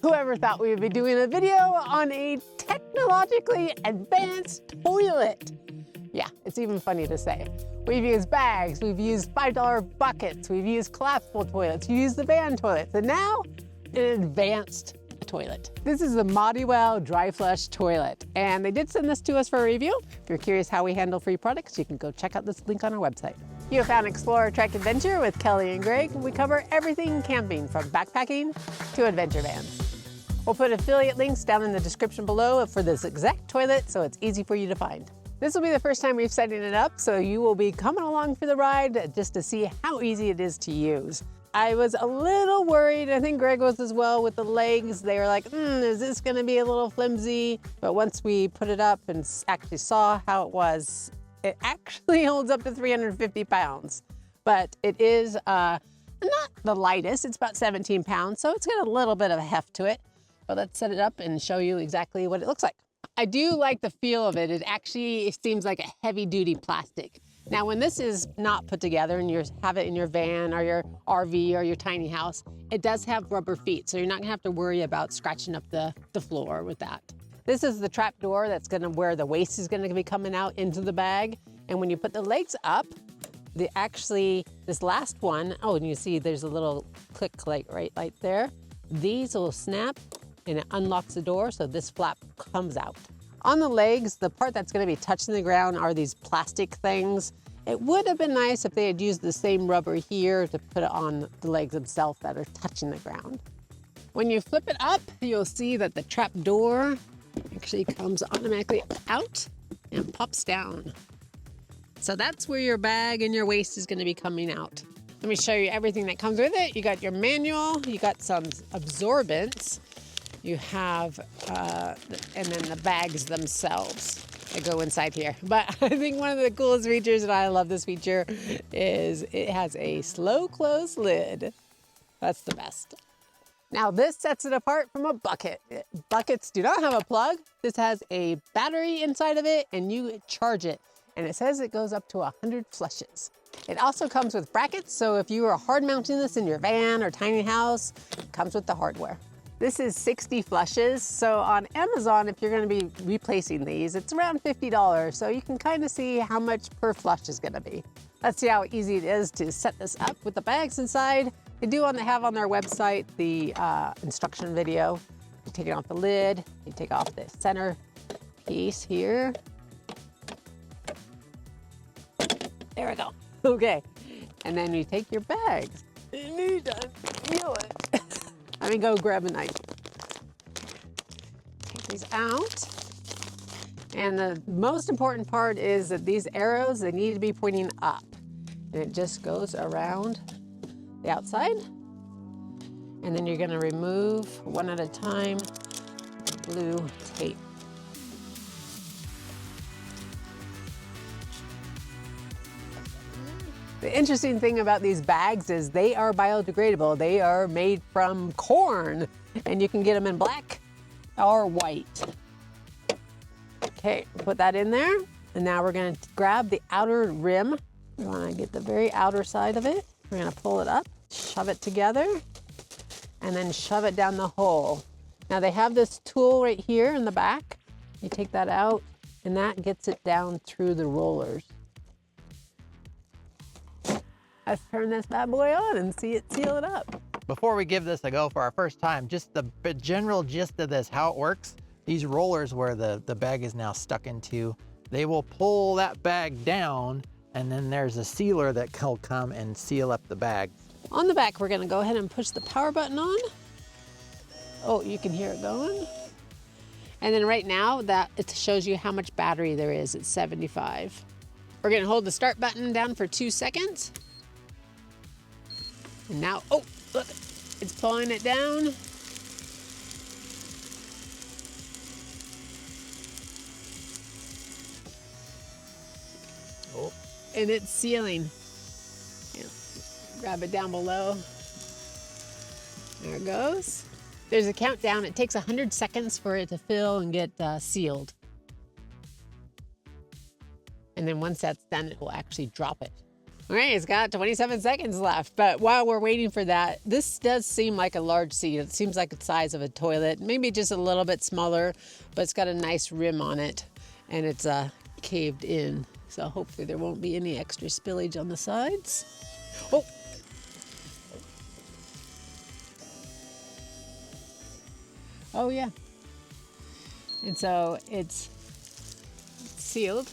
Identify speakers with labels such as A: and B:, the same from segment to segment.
A: Whoever thought we would be doing a video on a technologically advanced toilet? Yeah, it's even funny to say. We've used bags, we've used $5 buckets, we've used collapsible toilets, we've used the van toilets, and now an advanced toilet. This is the Modiwell Dry Flush Toilet, and they did send this to us for a review. If you're curious how we handle free products, you can go check out this link on our website. You have found Explore, Trek, Adventure with Kelly and Greg. We cover everything camping, from backpacking to adventure vans. We'll put affiliate links down in the description below for this exact toilet, so it's easy for you to find. This will be the first time we've setting it up, so you will be coming along for the ride just to see how easy it is to use. I was a little worried, I think Greg was as well, with the legs. They were like, is this gonna be a little flimsy? But once we put it up and actually saw how it was, it actually holds up to 350 pounds. But it is not the lightest, it's about 17 pounds, so it's got a little bit of a heft to it. But let's set it up and show you exactly what it looks like. I do like the feel of it. It seems like a heavy duty plastic. Now, when this is not put together and you have it in your van or your RV or your tiny house, it does have rubber feet, so you're not gonna have to worry about scratching up the floor with that. This is the trap door that's where the waste is gonna be coming out into the bag. And when you put the legs up, this last one, oh, and you see there's a little click right there. These will snap and it unlocks the door, so this flap comes out. On the legs, the part that's gonna be touching the ground are these plastic things. It would have been nice if they had used the same rubber here to put it on the legs themselves that are touching the ground. When you flip it up, you'll see that the trap door actually comes automatically out and pops down. So that's where your bag and your waste is gonna be coming out. Let me show you everything that comes with it. You got your manual, you got some absorbents, you have, and then the bags themselves that go inside here. But I think one of the coolest features, and I love this feature, is it has a slow close lid. That's the best. Now this sets it apart from a bucket. Buckets do not have a plug. This has a battery inside of it and you charge it. And it says it goes up to 100 flushes. It also comes with brackets, so if you are hard mounting this in your van or tiny house, it comes with the hardware. This is 60 flushes, so on Amazon, if you're gonna be replacing these, it's around $50, so you can kind of see how much per flush is gonna be. Let's see how easy it is to set this up with the bags inside. They do have on their website the instruction video. You take it off the lid, you take off the center piece here. There we go. Okay, and then you take your bags. And you done feel it. Let me go grab a knife. Take these out. And the most important part is that these arrows, they need to be pointing up. And it just goes around the outside. And then you're gonna remove one at a time the blue tape. The interesting thing about these bags is they are biodegradable. They are made from corn, and you can get them in black or white. Okay, put that in there. And now we're gonna grab the outer rim. We wanna get the very outer side of it. We're gonna pull it up, shove it together, and then shove it down the hole. Now they have this tool right here in the back. You take that out, and that gets it down through the rollers. Let's turn this bad boy on and see it seal it up.
B: Before we give this a go for our first time, just the general gist of this, how it works, these rollers where the bag is now stuck into, they will pull that bag down, and then there's a sealer that will come and seal up the bag.
A: On the back, we're gonna go ahead and push the power button on. Oh, you can hear it going. And then right now, it shows you how much battery there is. It's 75. We're gonna hold the start button down for 2 seconds. And now, oh, look, it's pulling it down. Oh, and it's sealing. Yeah. Grab it down below. There it goes. There's a countdown. It takes 100 seconds for it to fill and get sealed. And then once that's done, it will actually drop it. All right, it's got 27 seconds left, but while we're waiting for that, this does seem like a large seat. It seems like the size of a toilet, maybe just a little bit smaller, but it's got a nice rim on it, and it's caved in. So hopefully there won't be any extra spillage on the sides. Oh! Oh yeah. And so it's sealed,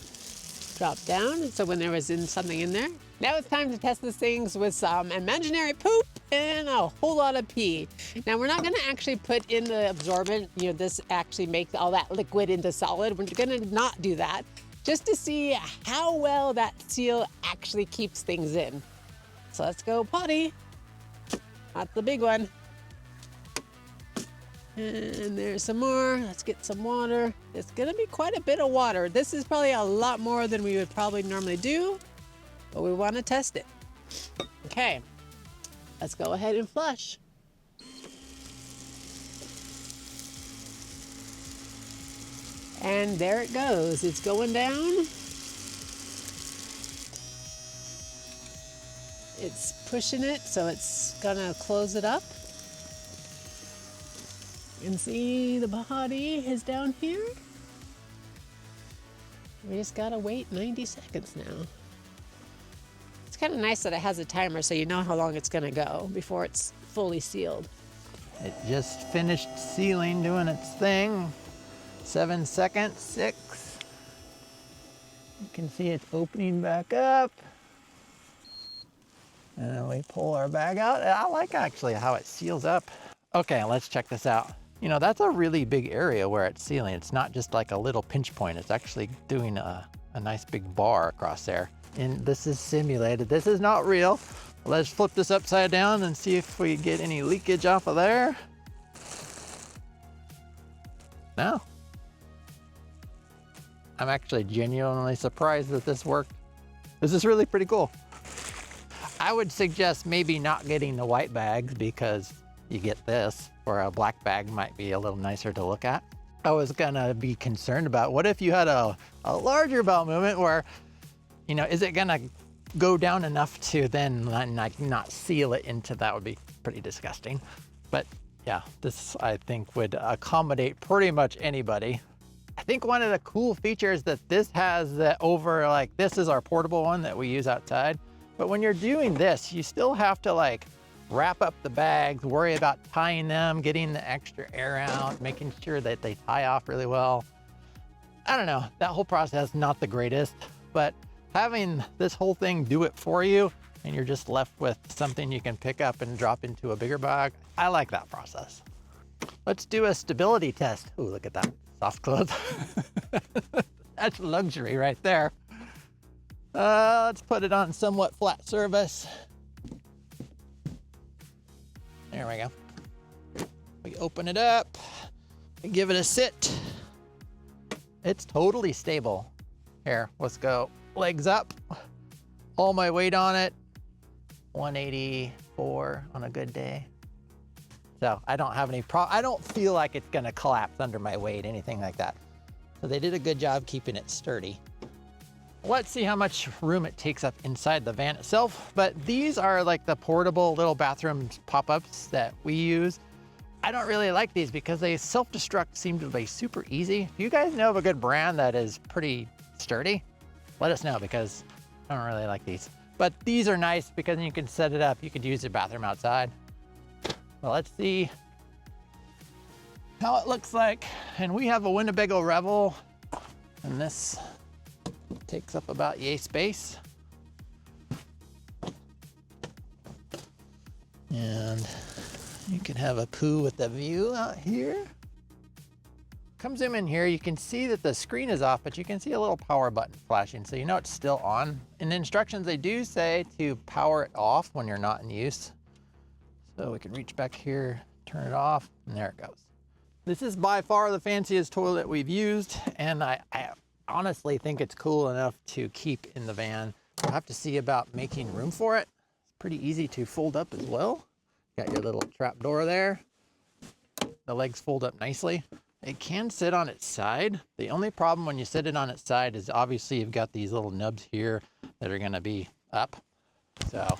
A: dropped down, so when there was something in there. Now it's time to test these things with some imaginary poop and a whole lot of pee. Now we're not gonna actually put in the absorbent, this actually makes all that liquid into solid. We're gonna not do that, just to see how well that seal actually keeps things in. So let's go potty. That's the big one. And there's some more. Let's get some water. It's gonna be quite a bit of water. This is probably a lot more than we would probably normally do, but we want to test it. Okay, let's go ahead and flush. And there it goes. It's going down. It's pushing it, so it's gonna close it up. You can see the body is down here. We just gotta wait 90 seconds now. It's kind of nice that it has a timer so you know how long it's gonna go before it's fully sealed.
B: It just finished sealing, doing its thing. 7 seconds, 6. You can see it's opening back up. And then we pull our bag out. I like actually how it seals up. Okay, let's check this out. That's a really big area where it's sealing. It's not just like a little pinch point. It's actually doing a nice big bar across there. And this is simulated. This is not real. Let's flip this upside down and see if we get any leakage off of there. No. I'm actually genuinely surprised that this worked. This is really pretty cool. I would suggest maybe not getting the white bags because you get this, or a black bag might be a little nicer to look at. I was gonna be concerned about what if you had a larger bowel movement where, is it gonna go down enough to then like not seal it into that? Would be pretty disgusting. But yeah, this I think would accommodate pretty much anybody. I think one of the cool features that this has that over, like this is our portable one that we use outside. But when you're doing this, you still have to like wrap up the bags, worry about tying them, getting the extra air out, making sure that they tie off really well. I don't know, that whole process, not the greatest, but having this whole thing do it for you and you're just left with something you can pick up and drop into a bigger bag, I like that process. Let's do a stability test. Ooh, look at that, soft close. That's luxury right there. Let's put it on somewhat flat surface. There we go. We open it up, we give it a sit. It's totally stable. Here, let's go. Legs up, all my weight on it, 184 on a good day. So I don't have any I don't feel like it's gonna collapse under my weight, anything like that. So they did a good job keeping it sturdy. Let's see how much room it takes up inside the van itself. But these are like the portable little bathroom pop-ups that we use. I don't really like these because they self-destruct seem to be super easy. If you guys know of a good brand that is pretty sturdy, let us know because I don't really like these. But these are nice because you can set it up. You could use the bathroom outside. Well, let's see how it looks like. And we have a Winnebago Revel, and this takes up about yay space. And you can have a poo with the view out here. Come zoom in here, you can see that the screen is off, but you can see a little power button flashing, so you know it's still on. In the instructions, they do say to power it off when you're not in use. So we can reach back here, turn it off, and there it goes. This is by far the fanciest toilet we've used, and I honestly think it's cool enough to keep in the van. We'll have to see about making room for it. It's pretty easy to fold up as well. Got your little trap door there. The legs fold up nicely. It can sit on its side. The only problem when you sit it on its side is obviously you've got these little nubs here that are gonna be up. So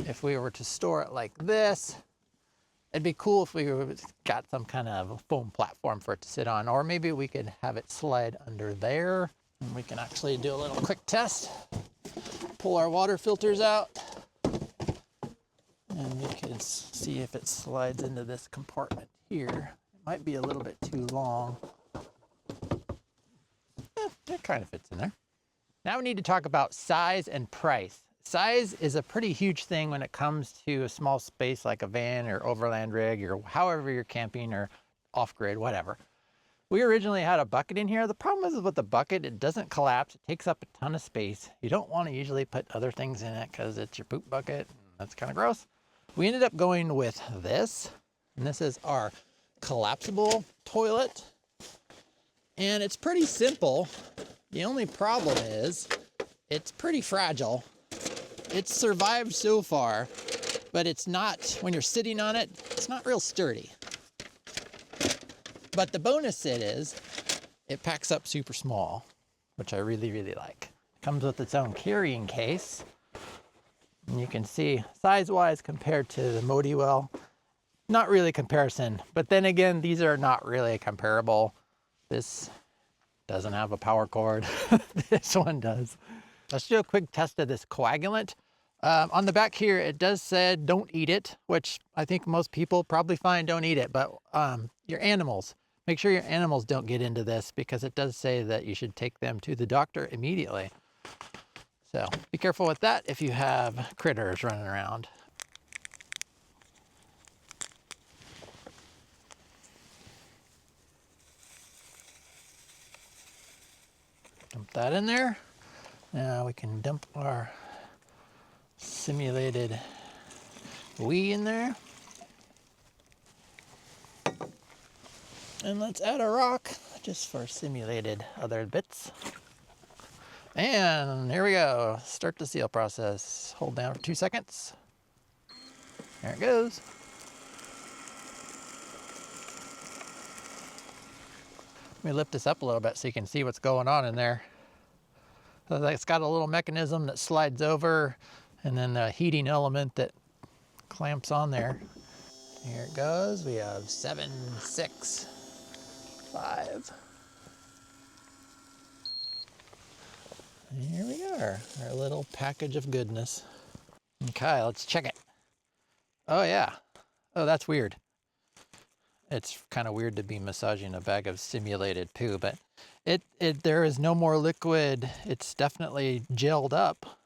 B: if we were to store it like this, it'd be cool if we got some kind of foam platform for it to sit on, or maybe we could have it slide under there. And we can actually do a little quick test. Pull our water filters out, and we can see if it slides into this compartment here. It might be a little bit too long. It kind of fits in there. Now we need to talk about size and price. Size is a pretty huge thing when it comes to a small space like a van or overland rig or however you're camping or off-grid, whatever. We originally had a bucket in here. The problem is with the bucket, it doesn't collapse. It takes up a ton of space. You don't want to usually put other things in it because it's your poop bucket. That's kind of gross. We ended up going with this, and this is our collapsible toilet. And it's pretty simple. The only problem is it's pretty fragile. It's survived so far, but it's not, when you're sitting on it, it's not real sturdy. But the bonus is it packs up super small, which I really, really like. It comes with its own carrying case. And you can see size-wise compared to the Modiwell, not really comparison. But then again, these are not really comparable. This doesn't have a power cord. This one does. Let's do a quick test of this Coagulant. On the back here, it does say don't eat it, which I think most people probably find don't eat it, but your animals, make sure your animals don't get into this because it does say that you should take them to the doctor immediately. So be careful with that if you have critters running around. Dump that in there. Now we can dump our simulated wee in there. And let's add a rock just for simulated other bits. And here we go. Start the seal process. Hold down for 2 seconds. There it goes. Let me lift this up a little bit so you can see what's going on in there. So it's got a little mechanism that slides over and then a heating element that clamps on there. Here it goes. We have 7, 6, 5. And here we are, our little package of goodness. Okay, let's check it. Oh yeah. Oh, that's weird. It's kind of weird to be massaging a bag of simulated poo, but there is no more liquid. It's definitely gelled up.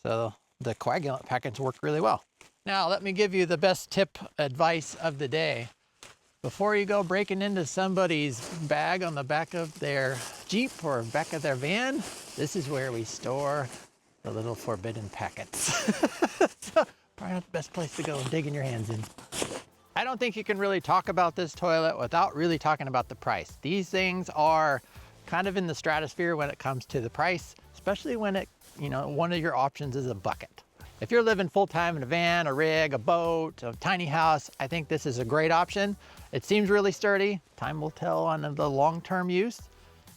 B: So the Coagulant package worked really well. Now let me give you the best tip advice of the day. Before you go breaking into somebody's bag on the back of their Jeep or back of their van, this is where we store the little forbidden packets. So, probably not the best place to go and digging your hands in. I don't think you can really talk about this toilet without really talking about the price. These things are kind of in the stratosphere when it comes to the price, especially when one of your options is a bucket. If you're living full-time in a van, a rig, a boat, a tiny house, I think this is a great option. It seems really sturdy. Time will tell on the long-term use.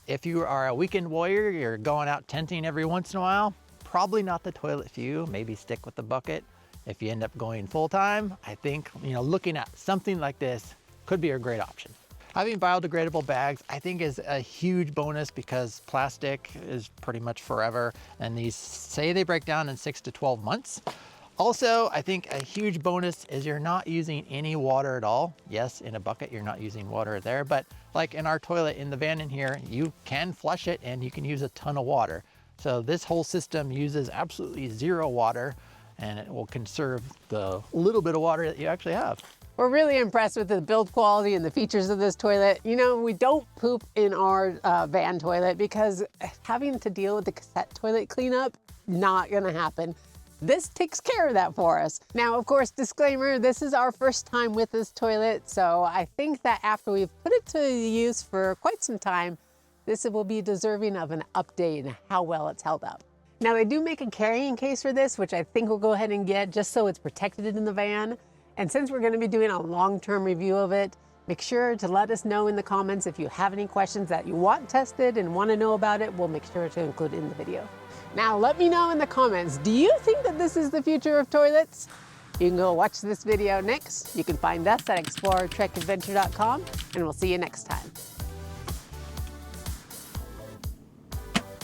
B: If you are a weekend warrior, you're going out tenting every once in a while, probably not the toilet for you. Maybe stick with the bucket. If you end up going full-time, I think looking at something like this could be a great option. Having biodegradable bags, I think, is a huge bonus because plastic is pretty much forever, and these say they break down in 6 to 12 months. Also, I think a huge bonus is you're not using any water at all. Yes, in a bucket, you're not using water there, but like in our toilet in the van in here, you can flush it and you can use a ton of water. So this whole system uses absolutely 0 water, and it will conserve the little bit of water that you actually have.
A: We're really impressed with the build quality and the features of this toilet. We don't poop in our van toilet because having to deal with the cassette toilet cleanup, not gonna happen. This takes care of that for us. Now, of course, disclaimer, this is our first time with this toilet, so I think that after we've put it to use for quite some time, this will be deserving of an update and how well it's held up. Now, they do make a carrying case for this, which I think we'll go ahead and get just so it's protected in the van. And since we're gonna be doing a long-term review of it, Make sure to let us know in the comments if you have any questions that you want tested and want to know about it. We'll make sure to include it in the video. Now let me know in the comments, do you think that this is the future of toilets? You can go watch this video next. You can find us at explorertrekadventure.com, and we'll see you next time.